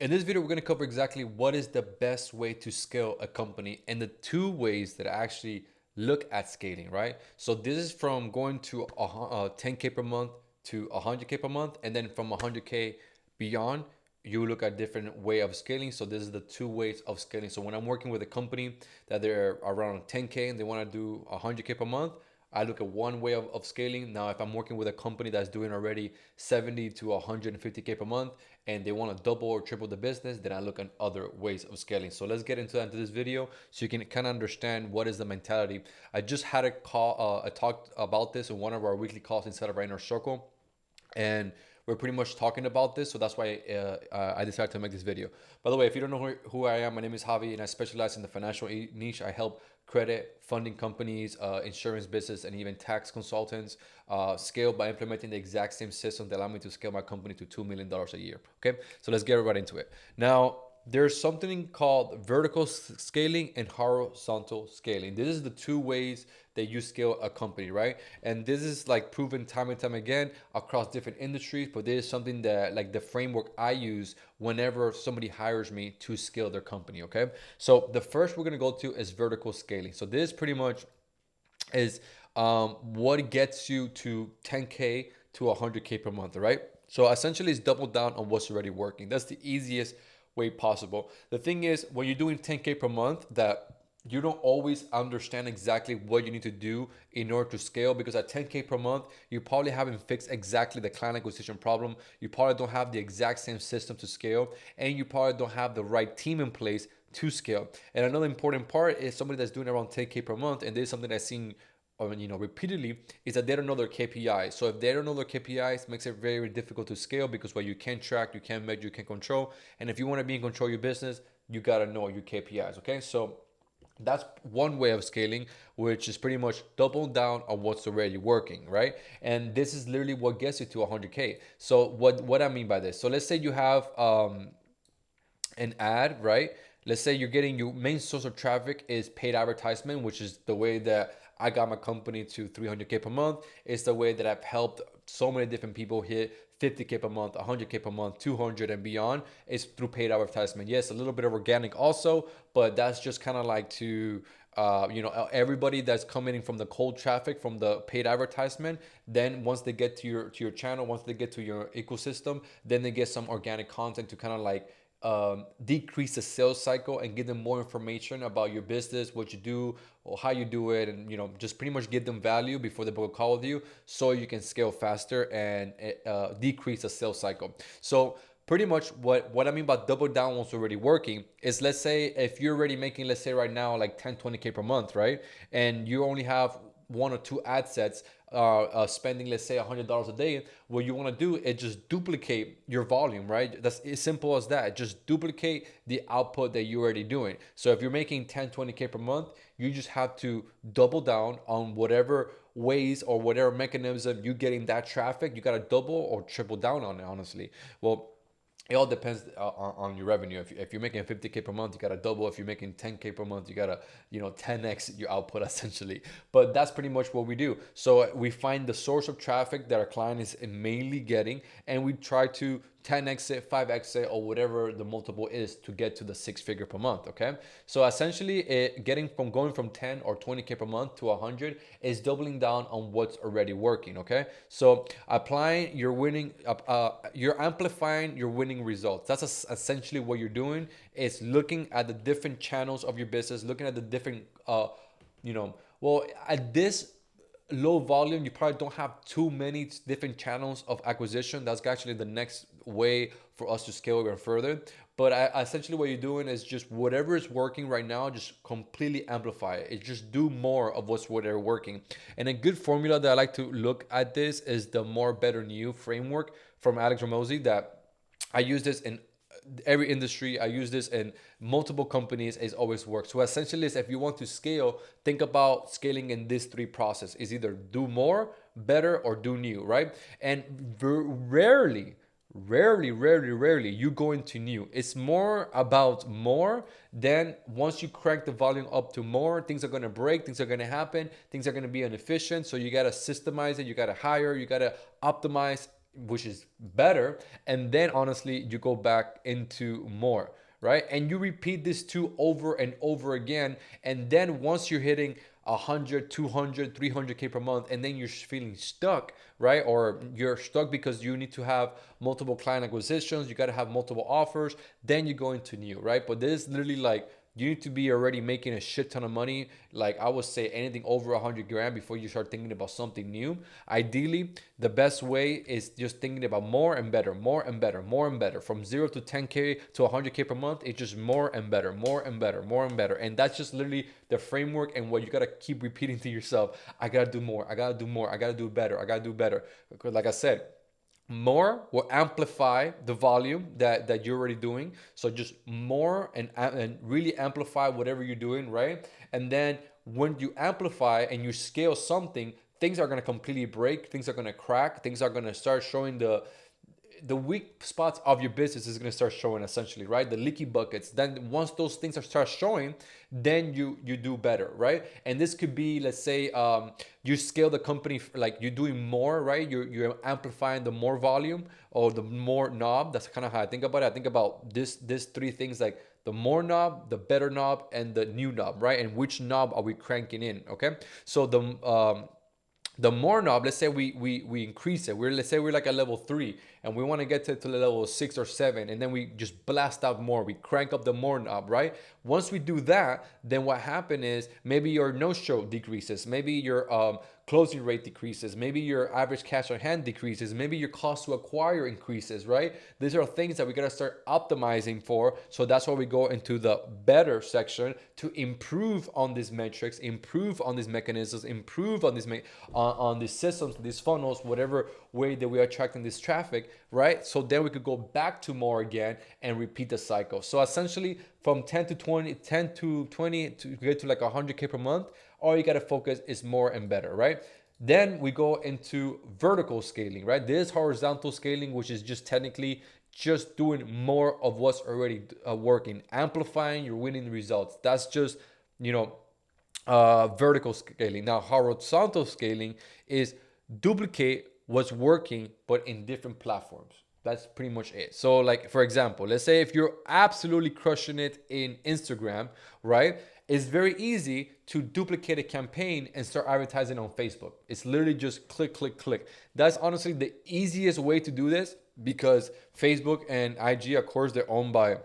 In this video, we're going to cover exactly what is the best way to scale a company and the two ways that I actually look at scaling, right? So this is from going to 10K per month to 100K per month, and then from 100K beyond, you look at different way of scaling. So this is the two ways of scaling. So when I'm working with a company that they're around 10K and they want to do 100K per month, I look at one way of scaling. Now, if I'm working with a company that's doing already 70 to 150K per month and they want to double or triple the business, then I look at other ways of scaling. So let's get into this video so you can kind of understand what is the mentality. I just had a call, I talked about this in one of our weekly calls inside of our inner circle, and we're pretty much talking about this, so that's why I decided to make this video. By the way, if you don't know who I am, my name is Javi, and I specialize in the financial niche. I help credit funding companies, insurance business, and even tax consultants scale by implementing the exact same system that allowed me to scale my company to $2 million a year. Okay, so let's get right into it. Now, there's something called vertical scaling and horizontal scaling. This is the two ways that you scale a company, right? And this is like proven time and time again across different industries, but this is something that like the framework I use whenever somebody hires me to scale their company, okay? So the first we're gonna go to is vertical scaling. So this pretty much is what gets you to 10K to 100K per month, right? So essentially, it's double down on what's already working. That's the easiest way possible. The thing is, when you're doing 10K per month, that you don't always understand exactly what you need to do in order to scale, because at 10K per month, you probably haven't fixed exactly the client acquisition problem. You probably don't have the exact same system to scale, and you probably don't have the right team in place to scale. And another important part is somebody that's doing around 10K per month, and this is something I've seen repeatedly, is that they don't know their KPIs. So if they don't know their KPIs, it makes it very difficult to scale, because what you can't track, you can't measure, you can't control. And if you want to be in control of your business, you gotta know your KPIs. Okay, so that's one way of scaling, which is pretty much double down on what's already working, right? And this is literally what gets you to 100K. So what I mean by this, so let's say you have an ad, right? Let's say you're getting your main source of traffic is paid advertisement, which is the way that I got my company to 300K per month. It's the way that I've helped so many different people hit 50K per month, 100K per month, 200 and beyond. Is through paid advertisement. Yes, a little bit of organic also, but that's just kind of like to everybody that's coming in from the cold traffic from the paid advertisement. Then once they get to your channel, once they get to your ecosystem, then they get some organic content to kind of like decrease the sales cycle and give them more information about your business, what you do, or how you do it, and just pretty much give them value before they book a call with you, so you can scale faster and decrease the sales cycle. So pretty much what I mean by double down what's already working is, let's say if you're already making, let's say right now, like 10-20K per month, right? And you only have one or two ad sets, spending, let's say, $100 a day. What you want to do is just duplicate your volume, right? That's as simple as that. Just duplicate the output that you're already doing. So if you're making 10-20K per month, you just have to double down on whatever ways or whatever mechanism you getting that traffic. You got to double or triple down on it, honestly. Well, it all depends on your revenue. If you're making 50K per month, you gotta double. If you're making 10K per month, you gotta 10x your output essentially. But that's pretty much what we do. So we find the source of traffic that our client is mainly getting, and we try to 10x it, 5x it, or whatever the multiple is to get to the 6 figure per month. Okay, so essentially, going from 10 or 20K per month to 100 is doubling down on what's already working. Okay, so applying your winning, you're amplifying your winning results. That's essentially what you're doing. Is looking at the different channels of your business, looking at the different, well, at this low volume, you probably don't have too many different channels of acquisition. That's actually the next way for us to scale even further. But essentially, what you're doing is just whatever is working right now, just completely amplify it. It's just do more of what's what they're working. And a good formula that I like to look at this is the more, better, new framework from Alex Ramosi, that I use this in every industry. I use this in multiple companies. It's always worked. So essentially, is if you want to scale, think about scaling in these three processes: is either do more, better, or do new, right? And rarely you go into new. It's more about more. Then once you crank the volume up to more, things are going to break, things are going to happen, things are going to be inefficient. So you got to systemize it, you got to hire, you got to optimize which is better. And then honestly, you go back into more, right? And you repeat this two over and over again. And then once you're hitting 100, 200, 300K per month, and then you're feeling stuck, right? Or you're stuck because you need to have multiple client acquisitions, you got to have multiple offers, then you go into new, right? But this is literally like, you need to be already making a shit ton of money. Like I would say anything over 100 grand before you start thinking about something new. Ideally, the best way is just thinking about more and better, more and better, more and better. From 0 to 10K to 100K per month, it's just more and better, more and better, more and better. And that's just literally the framework and what you got to keep repeating to yourself. I got to do more. I got to do more. I got to do better. I got to do better. Because like I said, more will amplify the volume that you're already doing. So just more and really amplify whatever you're doing, right? And then when you amplify and you scale something, things are going to completely break, things are going to crack, things are going to start showing the weak spots of your business is going to start showing, essentially, right? The leaky buckets. Then once those things are start showing, then you do better, right? And this could be, let's say, you scale the company, like you're doing more, right? You're amplifying the more volume or the more knob. That's kind of how I think about it. I think about this three things, like the more knob, the better knob, and the new knob, right? And which knob are we cranking in? Okay, so the more knob, let's say we increase it. Let's say we're like at level 3 and we want to get to the level 6 or 7, and then we just blast out more. We crank up the more knob, right? Once we do that, then what happens is maybe your no-show decreases, maybe your closing rate decreases, maybe your average cash on hand decreases, maybe your cost to acquire increases, right? These are things that we got to start optimizing for. So that's why we go into the better section to improve on these metrics, improve on these mechanisms, improve on on these systems, these funnels, whatever way that we are attracting this traffic, right? So then we could go back to more again and repeat the cycle. So essentially from 10 to 20, 10 to 20 to get to like 100K per month, all you got to focus is more and better, right? Then we go into vertical scaling, right? This is horizontal scaling, which is just technically just doing more of what's already working, amplifying your winning results. That's just, you know, vertical scaling. Now, horizontal scaling is duplicate what's working, but in different platforms. That's pretty much it. So, like, for example, let's say if you're absolutely crushing it in Instagram, right? It's very easy to duplicate a campaign and start advertising on Facebook. It's literally just click, click, click. That's honestly the easiest way to do this, because Facebook and IG, of course, they're owned by,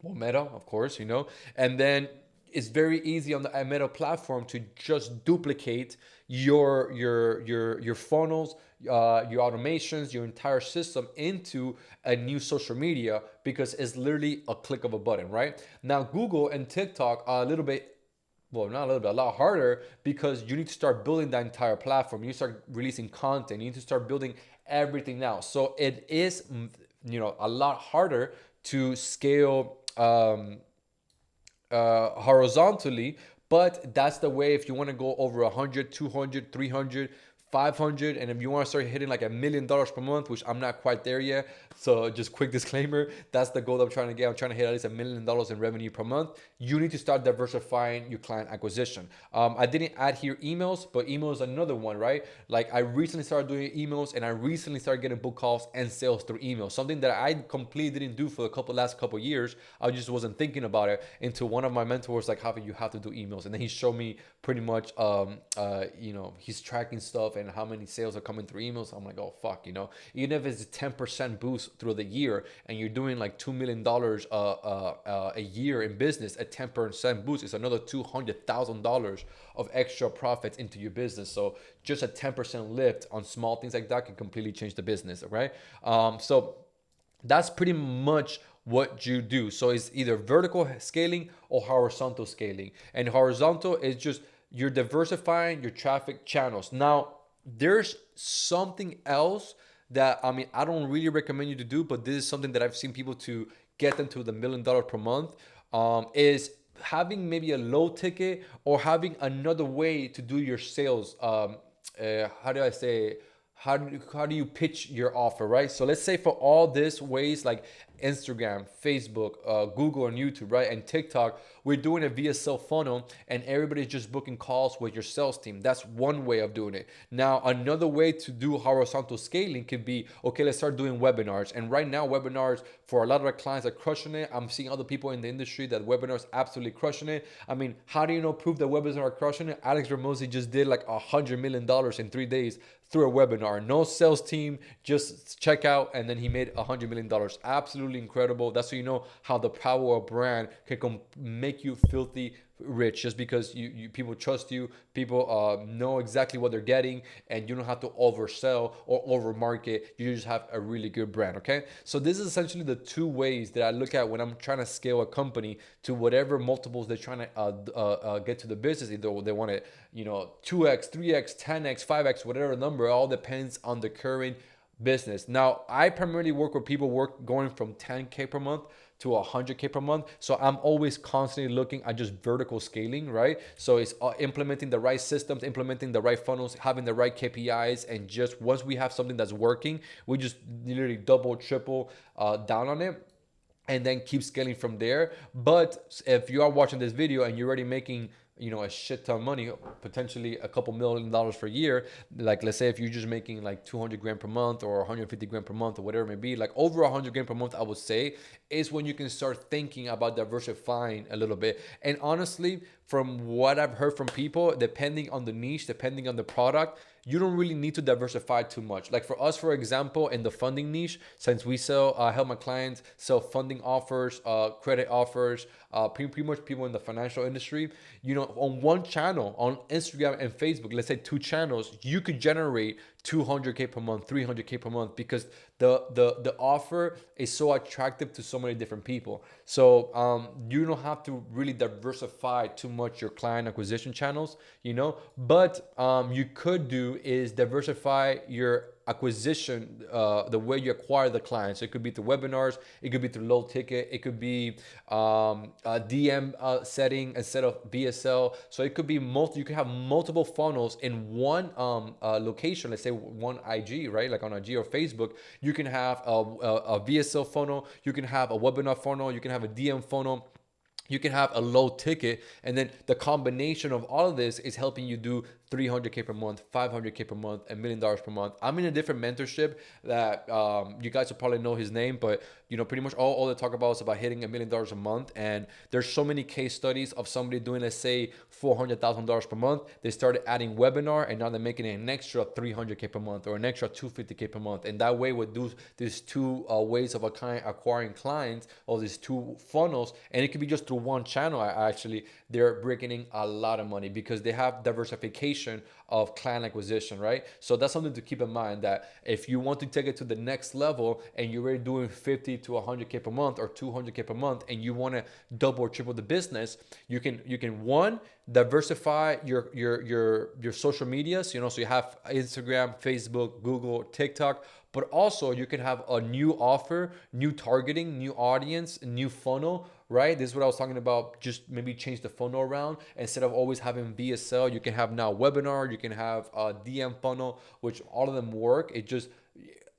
well, Meta, of course, you know, and then it's very easy on the Meta platform to just duplicate your funnels, your automations, your entire system into a new social media, because it's literally a click of a button, right? Now, Google and TikTok are a little bit, well, not a little bit, a lot harder, because you need to start building that entire platform. You need to start releasing content. You need to start building everything now. So it is, you know, a lot harder to scale horizontally, but that's the way if you want to go over 100, 200, 300, 500, and if you want to start hitting like $1 million per month, which I'm not quite there yet, so just quick disclaimer, that's the goal that I'm trying to get. I'm trying to hit at least $1 million in revenue per month. You need to start diversifying your client acquisition. I didn't add here emails, but email is another one, right? Like I recently started doing emails, and I recently started getting book calls and sales through email, something that I completely didn't do for the last couple years. I just wasn't thinking about it until one of my mentors like, Javi, you have to do emails. And then he showed me pretty much, you know, he's tracking stuff and how many sales are coming through emails. I'm like, oh, fuck, you know, even if it's a 10% boost through the year and you're doing like $2 million a year in business, a 10% boost is another $200,000 of extra profits into your business. So just a 10% lift on small things like that can completely change the business, right? So that's pretty much what you do. So it's either vertical scaling or horizontal scaling. And horizontal is just you're diversifying your traffic channels. Now, there's something else that, I mean, I don't really recommend you to do, but this is something that I've seen people to get them to the $1 million per month, is having maybe a low ticket or having another way to do your sales. How do I say? How do you pitch your offer, right? So let's say for all these ways, like Instagram, Facebook, Google, and YouTube, right? And TikTok, we're doing it via sell funnel, and everybody's just booking calls with your sales team. That's one way of doing it. Now, another way to do horizontal scaling could be, okay, let's start doing webinars. And right now, webinars for a lot of our clients are crushing it. I'm seeing other people in the industry that webinars absolutely crushing it. I mean, how do you know proof that webinars are crushing it? Alex Ramosi just did like $100 million in 3 days through a webinar. No sales team, just check out, and then he made $100 million. Absolutely incredible. That's so you know how the power of brand can make you filthy rich, just because you people trust you, people know exactly what they're getting, and you don't have to oversell or over market. You just have a really good brand. Okay, so this is essentially the two ways that I look at when I'm trying to scale a company to whatever multiples they're trying to get to the business. Either they want it, 2x, 3x, 10x, 5x, whatever number. It all depends on the current business. Now, I primarily work with people going from 10K per month to 100K per month. So I'm always constantly looking at just vertical scaling, right? So it's implementing the right systems, implementing the right funnels, having the right KPIs, and just once we have something that's working, we just literally double, triple down on it, and then keep scaling from there. But if you are watching this video and you're already making a shit ton of money, potentially a couple $1 million per year, like let's say if you're just making like 200 grand per month or 150 grand per month or whatever it may be, like over 100 grand per month, I would say is when you can start thinking about diversifying a little bit. And honestly, from what I've heard from people, depending on the niche, depending on the product, you don't really need to diversify too much. Like for us, for example, in the funding niche, since we help my clients sell funding offers, credit offers, pretty much people in the financial industry, on one channel, on Instagram and Facebook, let's say two channels, you could generate 200K per month, 300K per month, because the offer is so attractive to so many different people. So you don't have to really diversify too much your client acquisition channels, but you could do is diversify your acquisition, the way you acquire the clients. It could be through webinars, it could be through low ticket, it could be a DM setting instead of BSL. So it could be you could have multiple funnels in one location. Let's say one IG, right? Like on IG or Facebook, you can have a VSL funnel, you can have a webinar funnel, you can have a DM funnel, you can have a low ticket, and then the combination of all of this is helping you do 300K per month, 500K per month, $1 million per month. I'm in a different mentorship that you guys will probably know his name, but pretty much all they talk about is about hitting $1 million a month. And there's so many case studies of somebody doing, let's say, $400,000 per month. They started adding webinar, and now they're making an extra 300K per month or an extra 250K per month. And that way, with these two ways of acquiring clients, or these two funnels, and it could be just through one channel. Actually, they're bringing in a lot of money because they have diversification of client acquisition, right? So that's something to keep in mind, that if you want to take it to the next level and you're already doing 50 to 100K per month or 200K per month, and you want to double or triple the business, you can one, diversify your social medias, so you have Instagram, Facebook, Google, TikTok, but also you can have a new offer, new targeting, new audience, new funnel, right? This is what I was talking about. Just maybe change the funnel around. Instead of always having VSL, you can have now webinar, you can have a DM funnel, which all of them work.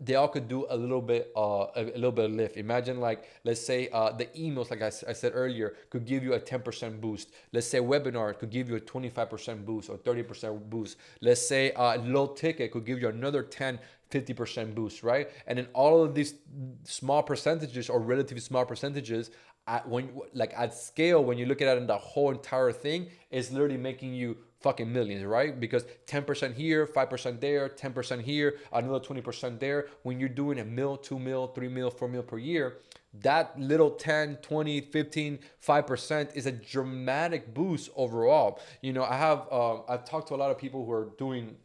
They all could do a little bit of lift. Imagine, like, let's say the emails, like I said earlier, could give you a 10% boost. Let's say webinar could give you a 25% boost or 30% boost. Let's say low ticket could give you another 50% boost, right? And then all of these small percentages, or relatively small percentages, at scale, when you look at it in the whole entire thing, it's literally making you fucking millions, right? Because 10% here, 5% there, 10% here, another 20% there. When you're doing $1 mil, $2 mil, $3 mil, $4 mil per year, that little 10, 20, 15, 5% is a dramatic boost overall. I've talked to a lot of people who are doing,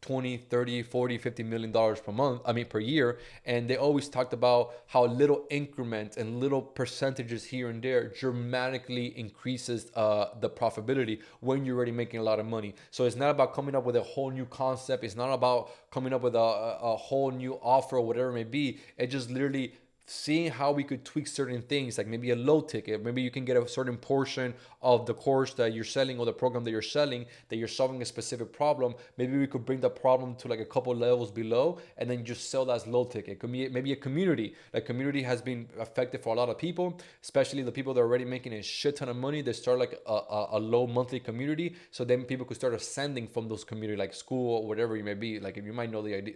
20, 30, 40, $50 million per month, per year. And they always talked about how little increments and little percentages here and there dramatically increases the profitability when you're already making a lot of money. So it's not about coming up with a whole new concept. It's not about coming up with a whole new offer or whatever it may be. It just literally seeing how we could tweak certain things, like maybe a low ticket, maybe you can get a certain portion of the course that you're selling or the program that you're selling, that you're solving a specific problem. Maybe we could bring the problem to like a couple levels below and then just sell that as low ticket. It could be maybe a community. Like community has been effective for a lot of people, especially the people that are already making a shit ton of money. They start like a low monthly community, so then people could start ascending from those community, like school or whatever you may be. Like if you might know the idea,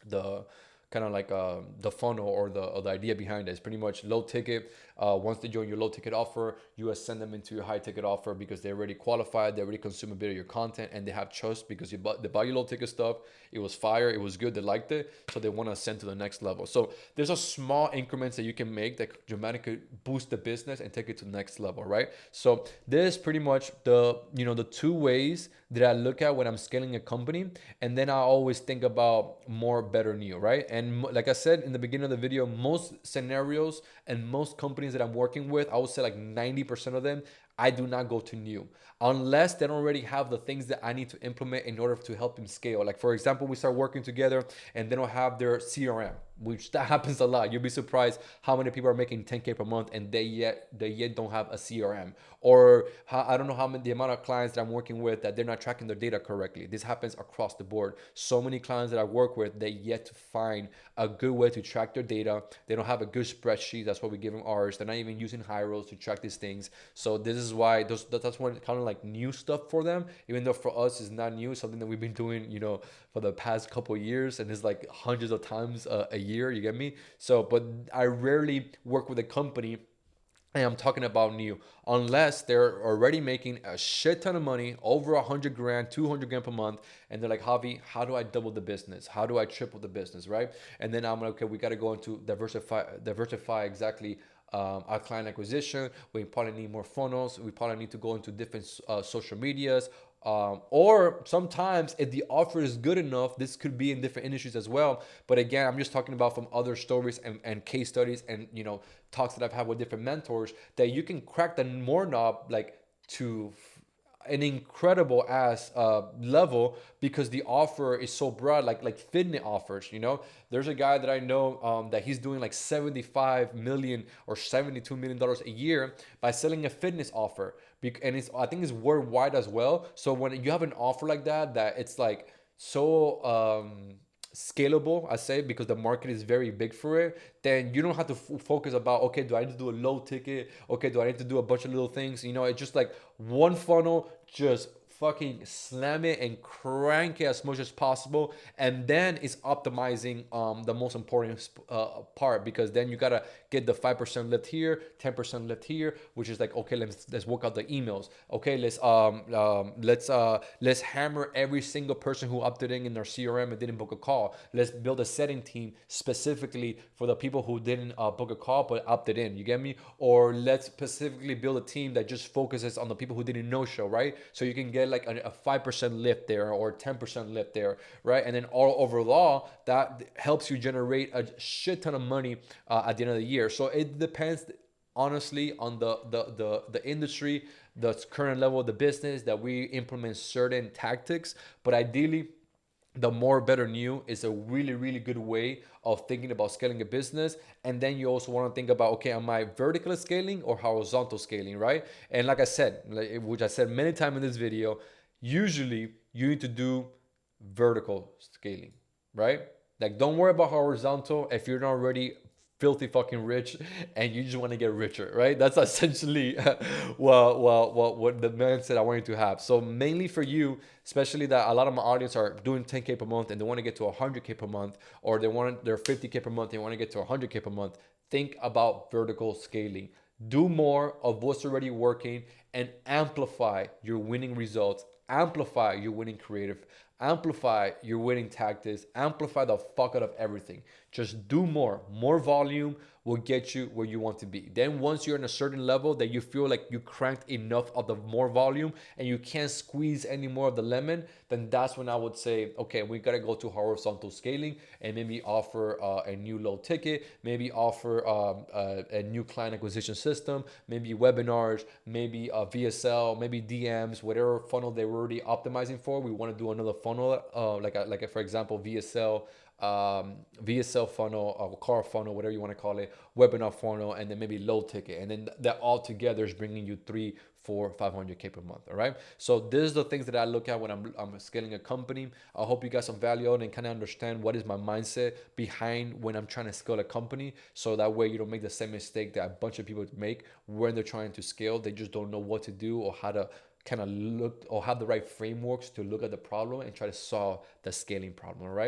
the kind of like the funnel or the idea behind it. It's pretty much low ticket. Once they join your low ticket offer, you ascend them into your high ticket offer because they're already qualified, they already consume a bit of your content, and they have trust because they buy your low ticket stuff. It was fire, it was good, they liked it, so they want to ascend to the next level. So there's a small increments that you can make that dramatically boost the business and take it to the next level, right? So this is pretty much the two ways that I look at when I'm scaling a company. And then I always think about more, better, new, right? And like I said in the beginning of the video, most scenarios and most companies that I'm working with, I would say like 90% of them, I do not go to new unless they don't already have the things that I need to implement in order to help them scale. Like for example, we start working together and they don't have their CRM, which that happens a lot. You'll be surprised how many people are making 10K per month and they yet don't have a CRM. Or I don't know how many, the amount of clients that I'm working with that they're not tracking their data correctly. This happens across the board. So many clients that I work with, they yet to find a good way to track their data. They don't have a good spreadsheet. That's why we give them ours. They're not even using Hyros to track these things. So this is why that's one kind of like new stuff for them, even though for us it's not new. It's something that we've been doing, for the past couple of years, and it's like hundreds of times a year. You get me? So, but I rarely work with a company, and I'm talking about new, unless they're already making a shit ton of money, over 100 grand, 200 grand per month, and they're like, Javi, how do I double the business? How do I triple the business, right? And then I'm like, okay, we got to go into diversify exactly our client acquisition. We probably need more funnels. We probably need to go into different social medias. Or sometimes if the offer is good enough, this could be in different industries as well. But again, I'm just talking about from other stories and case studies and talks that I've had with different mentors, that you can crack the more knob like to an incredible ass level, because the offer is so broad, like fitness offers. There's a guy that I know that he's doing like 75 million or 72 million dollars a year by selling a fitness offer, and I think it's worldwide as well. So when you have an offer like that it's like so scalable, I say, because the market is very big for it, then you don't have to focus about, okay, do I need to do a low ticket? Okay, do I need to do a bunch of little things? It's just like one funnel, just fucking slam it and crank it as much as possible, and then it's optimizing the most important part, because then you gotta get the 5% lift here, 10% lift here, which is like, okay, let's work out the emails. Okay, let's hammer every single person who opted in our CRM and didn't book a call. Let's build a setting team specifically for the people who didn't book a call but opted in. You get me? Or let's specifically build a team that just focuses on the people who didn't no show, right? So you can get like a 5% lift there or 10% lift there, right? And then all overall, that helps you generate a shit ton of money at the end of the year. So it depends honestly on the industry, the current level of the business, that we implement certain tactics. But ideally, the more, better, new is a really, really good way of thinking about scaling a business. And then you also want to think about, okay, am I vertical scaling or horizontal scaling, right? And like I said, which I said many times in this video, usually you need to do vertical scaling, right? Like, don't worry about horizontal if you're not already filthy fucking rich and you just want to get richer, right? That's essentially what the mindset I want you to have. So mainly for you, especially that a lot of my audience are doing 10K per month and they want to get to 100K per month, or they're 50K per month, they want to get to 100K per month. Think about vertical scaling. Do more of what's already working and amplify your winning results, amplify your winning creative, amplify your winning tactics, amplify the fuck out of everything. Just do more. More volume will get you where you want to be. Then once you're in a certain level that you feel like you cranked enough of the more volume and you can't squeeze any more of the lemon, then that's when I would say, okay, we gotta go to horizontal scaling and maybe offer a new low ticket, maybe offer a new client acquisition system, maybe webinars, maybe VSL, maybe DMs, whatever funnel they were already optimizing for. We want to do another funnel, like for example, VSL, VSL funnel or car funnel, whatever you want to call it, webinar funnel, and then maybe low ticket, and then that all together is bringing you 3, 4, 500K per month. All right. So this is the things that I look at when I'm scaling a company. I hope you got some value out and kind of understand what is my mindset behind when I'm trying to scale a company. So that way you don't make the same mistake that a bunch of people make when they're trying to scale. They just don't know what to do or how to kind of look or have the right frameworks to look at the problem and try to solve the scaling problem. All right.